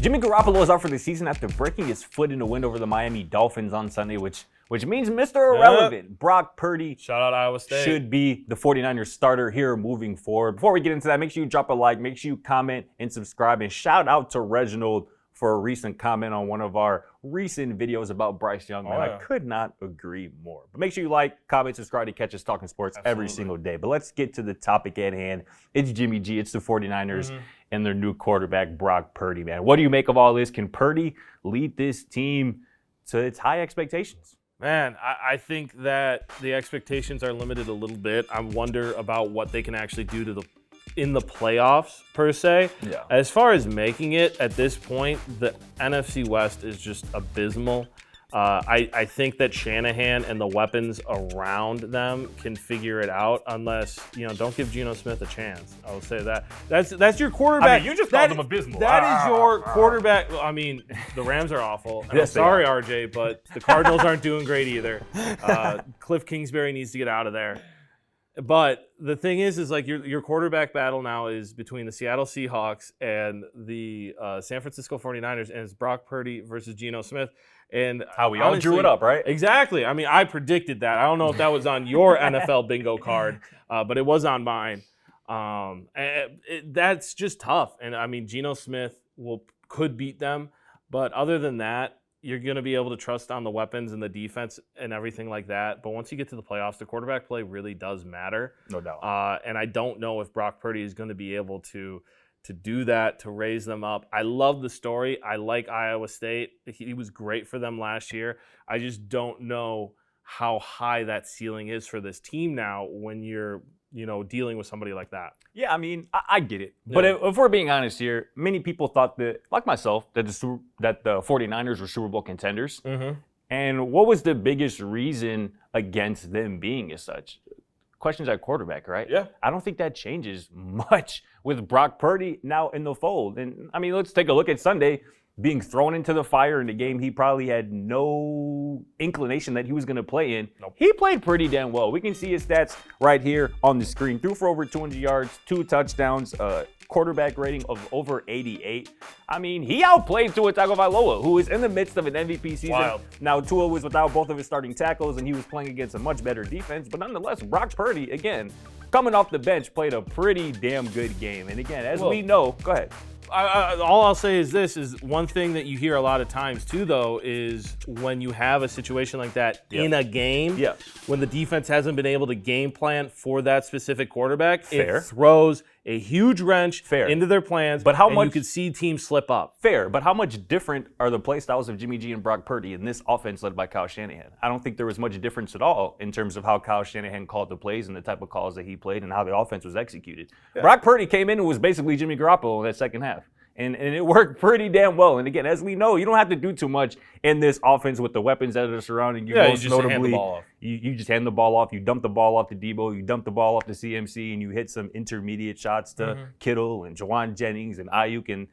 Jimmy Garoppolo is out for the season after breaking his foot in a win over the Miami Dolphins on Sunday, which means Mr. Irrelevant, Brock Purdy, shout out Iowa State, should be the 49ers starter here moving forward. Before we get into that, make sure you drop a like, make sure you comment and subscribe, and shout out to Reginald for a recent comment on one of our recent videos about Bryce Young. Man, I could not agree more. But make sure you like, comment, subscribe to catch us talking sports every single day. But let's get to the topic at hand. It's Jimmy G. It's the 49ers and their new quarterback, Brock Purdy, man. What do you make of all this? Can Purdy lead this team to its high expectations? Man, I think that the expectations are limited a little bit. I wonder about what they can actually do in the playoffs, per se. Yeah. As far as making it, at this point, the NFC West is just abysmal. I think that Shanahan and the weapons around them can figure it out, unless, don't give Geno Smith a chance. I will say that. That's your quarterback. I mean, you just called him abysmal. That is your quarterback. I mean, the Rams are awful. And Yes, I'm sorry, RJ, but the Cardinals aren't doing great either. Cliff Kingsbury needs to get out of there. But the thing is like your quarterback battle now is between the Seattle Seahawks and the San Francisco 49ers, and it's Brock Purdy versus Geno Smith. And how we all drew it up, right? Exactly. I mean, I predicted that. I don't know if that was on your NFL bingo card, but it was on mine. That's just tough. And I mean, Geno Smith could beat them, but other than that, you're going to be able to trust on the weapons and the defense and everything like that. But once you get to the playoffs, the quarterback play really does matter. No doubt. And I don't know if Brock Purdy is going to be able to do that, to raise them up. I love the story. I like Iowa State. He was great for them last year. I just don't know how high that ceiling is for this team now when you're dealing with somebody like that. Yeah, I mean, I get it. But if we're being honest here, many people thought that, like myself, that the 49ers were Super Bowl contenders. Mm-hmm. And what was the biggest reason against them being as such? Questions at quarterback, right? Yeah. I don't think that changes much with Brock Purdy now in the fold. And, I mean, let's take a look at Sunday being thrown into the fire in a game he probably had no inclination that he was going to play in. Nope. He played pretty damn well. We can see his stats right here on the screen. Threw for over 200 yards, 2 touchdowns, quarterback rating of over 88. I mean, he outplayed Tua Tagovailoa, who is in the midst of an MVP season. Wild. Now, Tua was without both of his starting tackles, and he was playing against a much better defense. But nonetheless, Brock Purdy, again, coming off the bench, played a pretty damn good game. And again, as we know, go ahead. All I'll say is this is one thing that you hear a lot of times too, though, is when you have a situation like that in a game, when the defense hasn't been able to game plan for that specific quarterback, it throws a huge wrench into their plans. But how much you could see teams slip up? Fair, but how much different are the play styles of Jimmy G and Brock Purdy in this offense led by Kyle Shanahan? I don't think there was much difference at all in terms of how Kyle Shanahan called the plays and the type of calls that he played and how the offense was executed. Yeah. Brock Purdy came in and was basically Jimmy Garoppolo in that second half. And it worked pretty damn well. And again, as we know, you don't have to do too much in this offense with the weapons that are surrounding you. Most you just hand the ball off. You just hand the ball off. You dump the ball off to Debo. You dump the ball off to CMC, and you hit some intermediate shots to Kittle and Jawan Jennings and Ayuk. And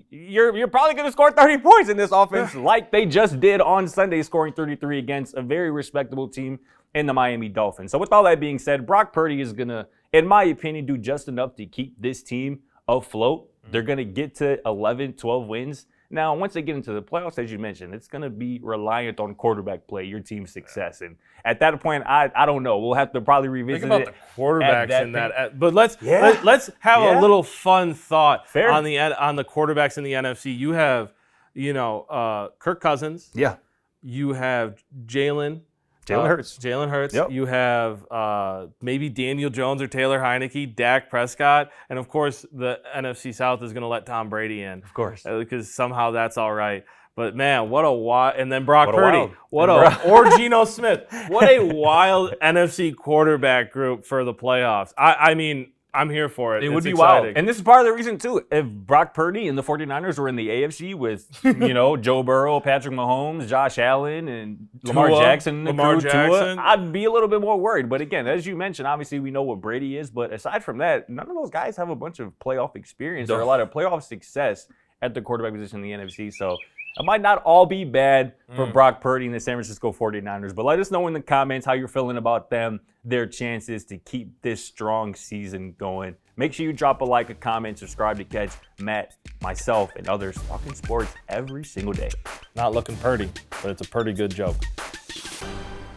you're probably going to score 30 points in this offense like they just did on Sunday, scoring 33 against a very respectable team in the Miami Dolphins. So with all that being said, Brock Purdy is going to, in my opinion, do just enough to keep this team afloat. They're going to get to 11, 12 wins. Now, once they get into the playoffs, as you mentioned, it's going to be reliant on quarterback play, your team's success. And at that point, I don't know. We'll have to probably revisit Think about the quarterbacks in that. But let's have a little fun thought on the quarterbacks in the NFC. You have, Kirk Cousins. Yeah. You have Jalen Hurts. Yep. You have maybe Daniel Jones or Taylor Heineke, Dak Prescott, and of course the NFC South is going to let Tom Brady in, of course, because somehow that's all right. But man, what a wild! And then Brock Purdy, or Geno Smith, what a wild NFC quarterback group for the playoffs. I mean, I'm here for it. It would be wild. And this is part of the reason, too. If Brock Purdy and the 49ers were in the AFC with, Joe Burrow, Patrick Mahomes, Josh Allen, and Lamar Jackson, Tua, I'd be a little bit more worried. But again, as you mentioned, obviously we know what Brady is. But aside from that, none of those guys have a bunch of playoff experience or a lot of playoff success. at the quarterback position in the NFC. So it might not all be bad for Brock Purdy and the San Francisco 49ers. But let us know in the comments how you're feeling about them, their chances to keep this strong season going. Make sure you drop a like, a comment, subscribe to catch Matt, myself, and others talking sports every single day. Not looking Purdy, but it's a pretty good joke.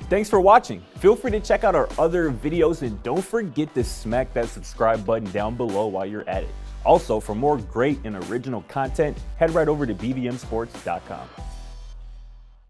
Thanks for watching. Feel free to check out our other videos and don't forget to smack that subscribe button down below while you're at it. Also, for more great and original content, head right over to bvmsports.com.